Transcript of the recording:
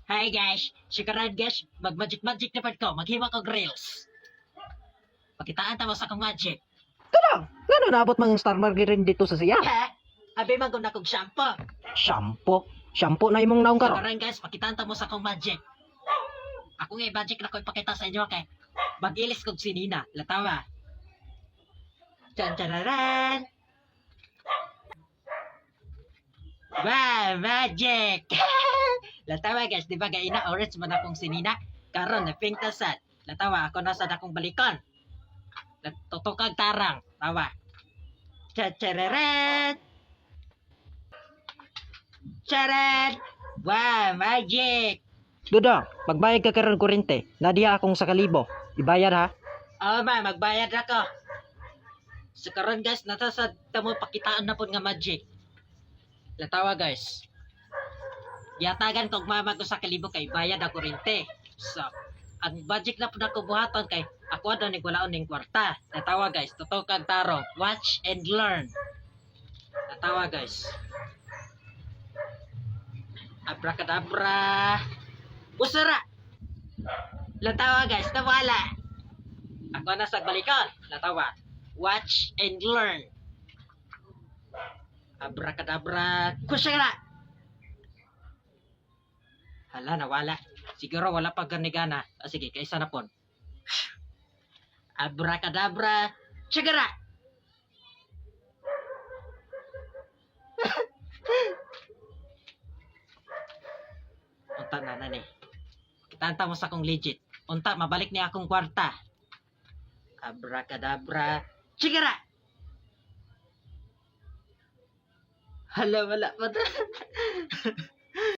Hi guys, sikaran guys, mag-magic na pad ko, maghima ko grills. Pakitaan tamo sa akong magic. Tara, gano'n naabot mang Star Margarine dito sa siya. Ha? Abi man na kong shampoo. Shampoo. Shampoo na imong naong karon. Sikaran guys, pakitaan tamo sa akong magic. Ako nga magic na ko ipakita sa inyo kay mag-ilis kong sinina, latawa. Tantararan! Wow, magic! Latawa guys, di ba gaina orange man akong sinina? Karon na pink tasad. Latawa ako nasa akong balikon. Tutukag tarang. Tawa. Tachararan! Charan! Wow, magic! Duda, magbayad ka karon kurente. Nadiya akong 1,000. Ibayad ha. Oh ma, magbayad ako. So karon guys, natasad tamo pakitaan na po nga magic. Latawa guys. Yatagan kog mama ko sa 1,000 kay bayad ako rente. So, ang budget na po na ko buhaton kay ako daw ning walaon ning kwarta. Latawa guys, totoo kag tarong. Watch and learn. Latawa guys. Abracadabra. Usara. Latawa guys, nawala. Ako na sa balikon. Latawa. Watch and learn. Abracadabra. Kusara. Hala, nawala. Siguro wala pa ganigana. Sige, kaisa na pon. Abracadabra. Chigara. Unta na ni. Kitanta mo sa akong legit. Unta, mabalik niya akong kwarta. Abracadabra. Chigara. Hala, wala pa.